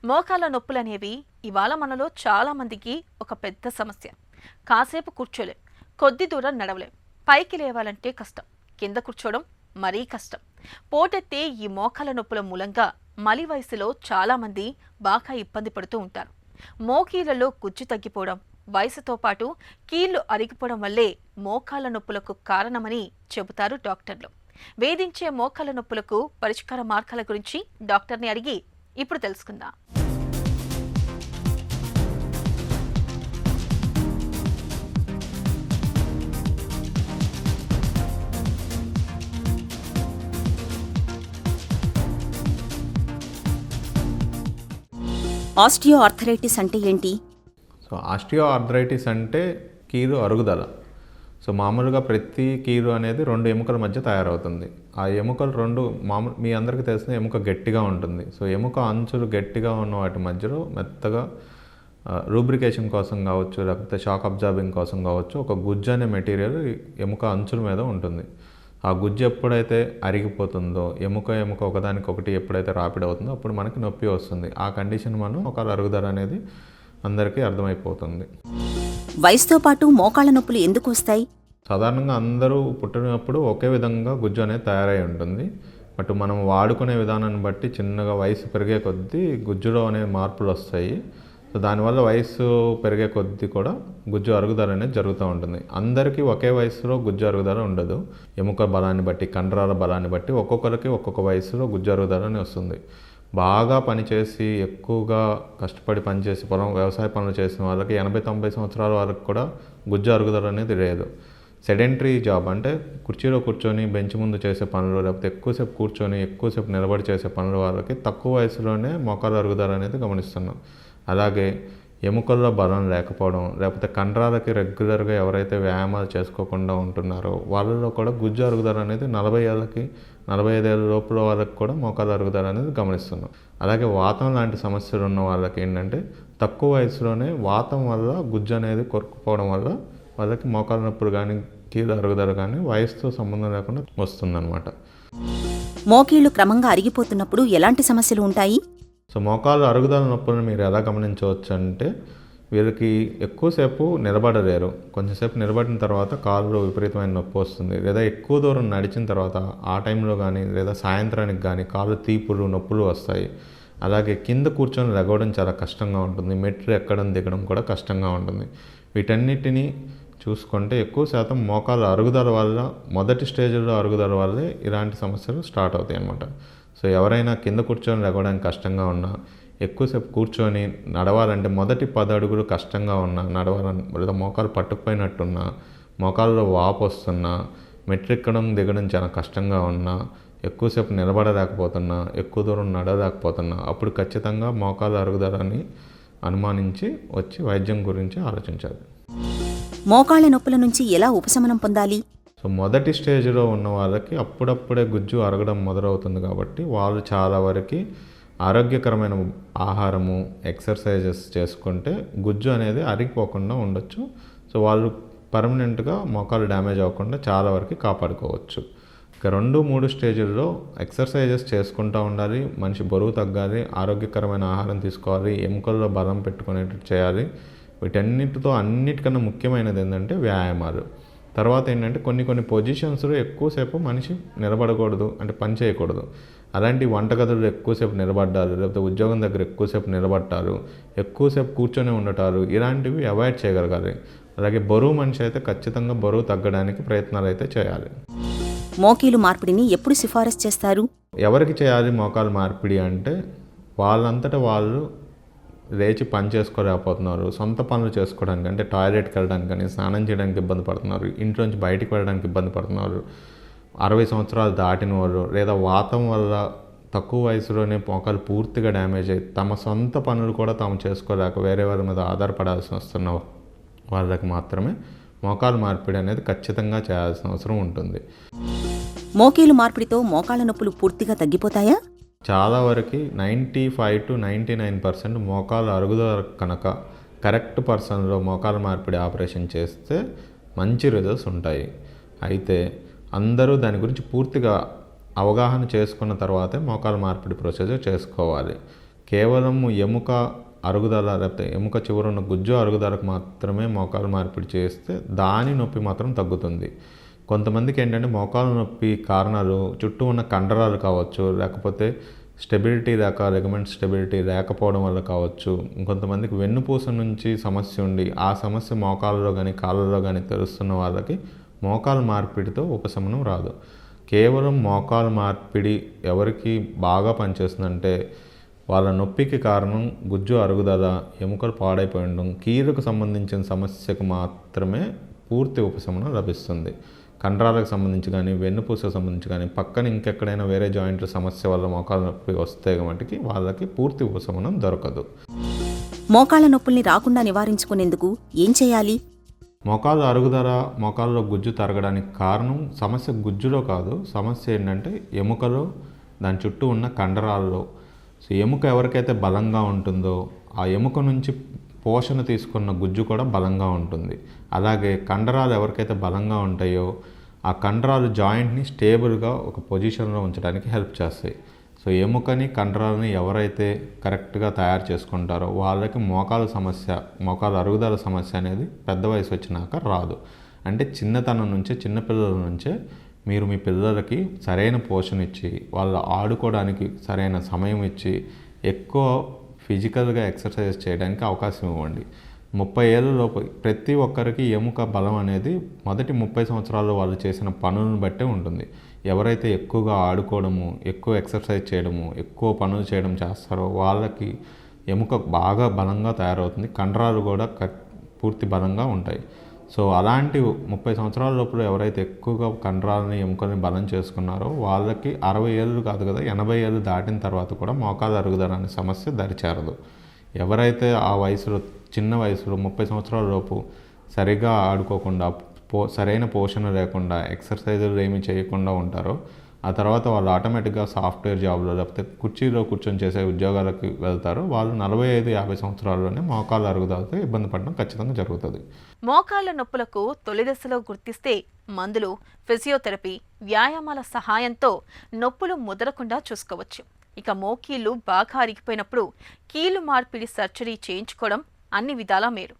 మోకాళ్ళ నొప్పులనేవి ఇవాళ మనలో చాలా మందికి ఒక పెద్ద సమస్య. కాసేపు కూర్చోలేం, కొద్ది దూరం నడవలేం, పైకి లేవాలంటే కష్టం, కింద కూర్చోవడం మరీ కష్టం. పోటెత్తే ఈ మోకాళ్ళ నొప్పుల మూలంగా మలి వయసులో చాలా మంది బాగా ఇబ్బంది పడుతూ ఉంటారు. మోకీళ్లలో గుజ్జు తగ్గిపోవడం, వయసుతో పాటు కీళ్లు అరిగిపోవడం వల్లే మోకాళ్ళ నొప్పులకు కారణమని చెబుతారు డాక్టర్లు. వేధించే మోకాళ్ళ నొప్పులకు పరిష్కార మార్గాల గురించి డాక్టర్ని అడిగి ఇప్పుడు తెలుసుకుందాం. ఆస్టియో ఆర్థరైటిస్ అంటే ఏంటి? సో ఆస్టియో ఆర్థరైటిస్ అంటే కీలు అరుగుదల. సో మామూలుగా ప్రతి కీలు అనేది రెండు ఎముకల మధ్య తయారవుతుంది. ఆ ఎముకలు రెండు మీ అందరికీ తెలిసిన ఎముక గట్టిగా ఉంటుంది. సో ఎముక అంచులు గట్టిగా ఉన్న వాటి మధ్యలో మెత్తగా రూబ్రికేషన్ కోసం కావచ్చు, లేకపోతే షాక్ అబ్జార్బింగ్ కోసం కావచ్చు, ఒక గుజ్జు అనే మెటీరియల్ ఎముక అంచుల మీద ఉంటుంది. ఆ గుజ్జు ఎప్పుడైతే అరిగిపోతుందో, ఎముక ఒకదానికొకటి ఎప్పుడైతే రాపిడ్ అవుతుందో అప్పుడు మనకి నొప్పి వస్తుంది. ఆ కండిషన్ మనం మోకాళ్ళ అరుగుదల అనేది అందరికీ అర్థమైపోతుంది. వయసుతో పాటు మోకాళ్ళ నొప్పులు ఎందుకు వస్తాయి? సాధారణంగా అందరూ పుట్టినప్పుడు ఒకే విధంగా గుజ్జు అనేది తయారై ఉంటుంది. బట్ మనం వాడుకునే విధానాన్ని బట్టి చిన్నగా వయసు పెరిగే కొద్దీ గుజ్జులో అనే మార్పులు వస్తాయి. సో దానివల్ల వయసు పెరిగే కొద్దీ కూడా గుజ్జు అరుగుదల అనేది జరుగుతూ ఉంటుంది. అందరికీ ఒకే వయసులో గుజ్జు అరుగుదల ఉండదు. ఎముక బలాన్ని బట్టి, కండరాల బలాన్ని బట్టి ఒక్కొక్కరికి ఒక్కొక్క వయసులో గుజ్జు అరుగుదల అని వస్తుంది. బాగా పనిచేసి ఎక్కువగా కష్టపడి పనిచేసి వ్యవసాయ పనులు చేసిన వాళ్ళకి 80-90 సంవత్సరాల వరకు కూడా గుజ్జు అరుగుదల అనేది లేదు. సెడెంటరీ జాబ్ అంటే కుర్చీలో కూర్చొని బెంచ్ ముందు చేసే పనులు, లేకపోతే ఎక్కువసేపు కూర్చొని ఎక్కువసేపు నిలబడి చేసే పనుల వాళ్ళకి తక్కువ వయసులోనే మోకాళ్ళ అరుగుదల అనేది గమనిస్తున్నాం. అలాగే ఎముకల్లో బలం లేకపోవడం, లేకపోతే కండరాలకి రెగ్యులర్గా ఎవరైతే వ్యాయామాలు చేసుకోకుండా ఉంటున్నారో వాళ్ళలో కూడా గుజ్జు అరుగుదల అనేది 40 ఏళ్ళకి 45 ఏళ్ళ లోపల వాళ్ళకి కూడా మోకాళ్ళ అరుగుదల అనేది గమనిస్తున్నాం. అలాగే వాతం లాంటి సమస్యలు ఉన్న వాళ్ళకి ఏంటంటే తక్కువ వయసులోనే వాతం వల్ల గుజ్జు అనేది కొరుకుపోవడం వల్ల వాళ్ళకి మోకాళ్ళ నొప్పులు కానీ కీళ్ళ అరుగుదల కానీ వయసుతో సంబంధం లేకుండా వస్తుందన్నమాట. మోకీళ్లు క్రమంగా అరిగిపోతున్నప్పుడు ఎలాంటి సమస్యలు ఉంటాయి? సో మోకాళ్ళ అరుగుదల నొప్పులను మీరు ఎలా గమనించవచ్చు అంటే, వీళ్ళకి ఎక్కువసేపు నిలబడలేరు. కొంచెంసేపు నిలబడిన తర్వాత కాళ్ళు విపరీతమైన నొప్పి వస్తుంది, లేదా ఎక్కువ దూరం నడిచిన తర్వాత ఆ టైంలో కానీ లేదా సాయంత్రానికి కానీ కాళ్ళు తీపులు నొప్పులు వస్తాయి. అలాగే కింద కూర్చొని లెగవడం చాలా కష్టంగా ఉంటుంది, మెట్లు ఎక్కడం దిగడం కూడా కష్టంగా ఉంటుంది. వీటన్నిటినీ చూసుకుంటే ఎక్కువ శాతం మోకాళ్ళ అరుగుదల వల్ల, మొదటి స్టేజ్లో అరుగుదల వల్లే ఇలాంటి సమస్యలు స్టార్ట్ అవుతాయి అన్నమాట. సో ఎవరైనా కింద కూర్చొని లెగవడానికి కష్టంగా ఉన్నా, ఎక్కువసేపు కూర్చొని నడవాలంటే మొదటి 10 అడుగులు కష్టంగా ఉన్నా, నడవాలని లేదా మోకాలు పట్టుకుపోయినట్టున్నా, మోకాళ్ళలో వాపు వస్తున్నా, మెట్లెక్కడం దిగడం చాలా కష్టంగా ఉన్నా, ఎక్కువసేపు నిలబడలేకపోతున్నా, ఎక్కువ దూరం నడవలేకపోతున్నా, అప్పుడు ఖచ్చితంగా మోకాళ్ళ అరుగుదలని అనుమానించి వచ్చి వైద్యం గురించి ఆలోచించాలి. మోకాళ్ళ నొప్పుల నుంచి ఎలా ఉపశమనం పొందాలి? సో మొదటి స్టేజ్లో ఉన్న వాళ్ళకి అప్పుడప్పుడే గుజ్జు అరగడం మొదలవుతుంది కాబట్టి వాళ్ళు చాలా వరకు ఆరోగ్యకరమైన ఆహారము, ఎక్సర్సైజెస్ చేసుకుంటే గుజ్జు అనేది అరిగిపోకుండా ఉండొచ్చు. సో వాళ్ళు పర్మనెంట్గా మోకాలు డ్యామేజ్ అవ్వకుండా చాలా వరకు కాపాడుకోవచ్చు. ఇక 2-3 స్టేజ్ల్లో ఎక్సర్సైజెస్ చేసుకుంటూ ఉండాలి, మనిషి బరువు తగ్గాలి, ఆరోగ్యకరమైన ఆహారం తీసుకోవాలి, ఎముకల్లో బలం పెట్టుకునేటట్టు చేయాలి. వీటన్నిటితో అన్నిటికన్నా ముఖ్యమైనది ఏంటంటే వ్యాయామాలు. తర్వాత ఏంటంటే కొన్ని పొజిషన్స్లో ఎక్కువసేపు మనిషి నిలబడకూడదు, అంటే పని చేయకూడదు. అలాంటి వంటగదుల్లో ఎక్కువసేపు నిలబడ్డారు, లేకపోతే ఉద్యోగం దగ్గర ఎక్కువసేపు నిలబడ్డారు, ఎక్కువసేపు కూర్చొని ఉండటారు, ఇలాంటివి అవాయిడ్ చేయగలగాలి. అలాగే బరువు మనిషి అయితే ఖచ్చితంగా బరువు తగ్గడానికి ప్రయత్నాలు అయితే చేయాలి. మోకీలు మార్పిడిని ఎప్పుడు సిఫారసు చేస్తారు? ఎవరికి చేయాలి మోకాలు మార్పిడి అంటే, వాళ్ళంతటా వాళ్ళు లేచి పని చేసుకోలేకపోతున్నారు, సొంత పనులు చేసుకోవడానికి అంటే టాయిలెట్కి వెళ్ళడానికి కానీ, స్నానం చేయడానికి ఇబ్బంది పడుతున్నారు, ఇంట్లోంచి బయటికి వెళ్ళడానికి ఇబ్బంది పడుతున్నారు, 60 సంవత్సరాలు దాటిన వాళ్ళు, లేదా వాతం వల్ల తక్కువ వయసులోనే మోకాలు పూర్తిగా డ్యామేజ్ అయ్యి తమ సొంత పనులు కూడా తాము చేసుకోలేక వేరే వాళ్ళ మీద ఆధారపడాల్సి వస్తున్న వాళ్ళకి మాత్రమే మోకాలు మార్పిడి అనేది ఖచ్చితంగా చేయాల్సిన అవసరం ఉంటుంది. మోకీలు మార్పిడితో మోకాళ్ళ నొప్పులు పూర్తిగా తగ్గిపోతాయా? చాలా వరకు 95-99% మోకాలు అరుగుదల కనుక కరెక్ట్ పర్సన్లో మోకాలు మార్పిడి ఆపరేషన్ చేస్తే మంచి రిజల్ట్స్ ఉంటాయి. అయితే అందరూ దాని గురించి పూర్తిగా అవగాహన చేసుకున్న తర్వాతే మోకాలు మార్పిడి ప్రొసీజర్ చేసుకోవాలి. కేవలం ఎముక అరుగుదల లేకపోతే ఎముక చివరున్న గుజ్జు అరుగుదలకు మాత్రమే మోకాలు మార్పిడి చేస్తే దాని నొప్పి మాత్రం తగ్గుతుంది. కొంతమందికి ఏంటంటే మోకాలు నొప్పి కారణాలు చుట్టూ ఉన్న కండరాలు కావచ్చు, లేకపోతే స్టెబిలిటీ లిగమెంట్ స్టెబిలిటీ లేకపోవడం వల్ల కావచ్చు. ఇంకొంతమందికి వెన్నుపూస నుంచి సమస్య ఉండి ఆ సమస్య మోకాళ్ళలో కానీ కాళ్ళలో కానీ తెలుస్తున్న వాళ్ళకి మోకాలు మార్పిడితో ఉపశమనం రాదు. కేవలం మోకాలు మార్పిడి ఎవరికి బాగా పనిచేస్తుందంటే వాళ్ళ నొప్పికి కారణం గుజ్జు అరుగుదల, ఎముకలు పాడైపోయి ఉండడం, కీలుకు సంబంధించిన సమస్యకు మాత్రమే పూర్తి ఉపశమనం లభిస్తుంది. కండరాలకు సంబంధించి కానీ వెన్నుపూసకు సంబంధించి కానీ పక్కన ఇంకెక్కడైనా వేరే జాయింట్ల సమస్య వల్ల మోకాలు నొప్పి వస్తే మటుకి వాళ్ళకి పూర్తి ఉపశమనం దొరకదు. మోకాళ్ల నొప్పుల్ని రాకుండా నివారించుకునేందుకు ఏం చేయాలి? మోకాలు అరుగుదల, మోకాల్లో గుజ్జు తరగడానికి కారణం సమస్య గుజ్జులో కాదు. సమస్య ఏంటంటే ఎముకలో, దాని చుట్టూ ఉన్న కండరాల్లో. సో ఎముక ఎవరికైతే బలంగా ఉంటుందో ఆ ఎముక నుంచి పోషణ తీసుకున్న గుజ్జు కూడా బలంగా ఉంటుంది. అలాగే కండరాలు ఎవరికైతే బలంగా ఉంటాయో ఆ కండరాలు జాయింట్ని స్టేబుల్గా ఒక పొజిషన్లో ఉంచడానికి హెల్ప్ చేస్తాయి. సో ఎముకని కండరాలని ఎవరైతే కరెక్ట్గా తయారు చేసుకుంటారో వాళ్ళకి మోకాలు అరుగుదల సమస్య అనేది పెద్ద వయసు వచ్చినాక రాదు. అంటే చిన్నతనం నుంచే, చిన్నపిల్లల నుంచే మీరు మీ పిల్లలకి సరైన పోషణ ఇచ్చి, వాళ్ళు ఆడుకోవడానికి సరైన సమయం ఇచ్చి, ఎక్కువ ఫిజికల్గా ఎక్సర్సైజ్ చేయడానికి అవకాశం ఇవ్వండి. 30 ఏళ్ళలోపు ప్రతి ఒక్కరికి ఎముక బలం అనేది మొదటి 30 సంవత్సరాల్లో వాళ్ళు చేసిన పనులను బట్టే ఉంటుంది. ఎవరైతే ఎక్కువగా ఆడుకోవడము, ఎక్కువ ఎక్సర్సైజ్ చేయడము, ఎక్కువ పనులు చేయడం చేస్తారో వాళ్ళకి ఎముక బాగా బలంగా తయారవుతుంది. కండరాలు కూడా పూర్తి బలంగా ఉంటాయి. సో అలాంటి 30 సంవత్సరాల లోపల ఎవరైతే ఎక్కువగా కండరాలని, ఎముకల్ని బలం చేసుకున్నారో వాళ్ళకి 60 ఏళ్ళు కాదు కదా, 80 ఏళ్ళు దాటిన తర్వాత కూడా మోకాలు అరుగుదల అనే సమస్య దరిచేరదు. ఎవరైతే ఆ వయసులో, చిన్న వయసులో 30 సంవత్సరాల లోపు సరిగా ఆడుకోకుండా, సరైన పోషణ లేకుండా, ఎక్సర్సైజులు ఏమీ చేయకుండా ఉంటారో ఆ తర్వాత వాళ్ళు ఆటోమేటిక్గా సాఫ్ట్వేర్ జాబ్లో లేకపోతే కుర్చీలో కూర్చొని చేసే ఉద్యోగాలకు వెళ్తారో వాళ్ళు 45-50 సంవత్సరాల్లోనే మోకాలు అరుగుదలతో ఇబ్బంది పడడం ఖచ్చితంగా జరుగుతుంది. మోకాళ్ల నొప్పులకు తొలి దశలో గుర్తిస్తే మందులు, ఫిజియోథెరపీ, వ్యాయామాల సహాయంతో నొప్పులు ముదరకుండా చూసుకోవచ్చు. ఇక మోకీళ్లు బాగా అరిగిపోయినప్పుడు కీలు మార్పిడి సర్జరీ చేయించుకోవడం అన్ని విధాలా మేలు.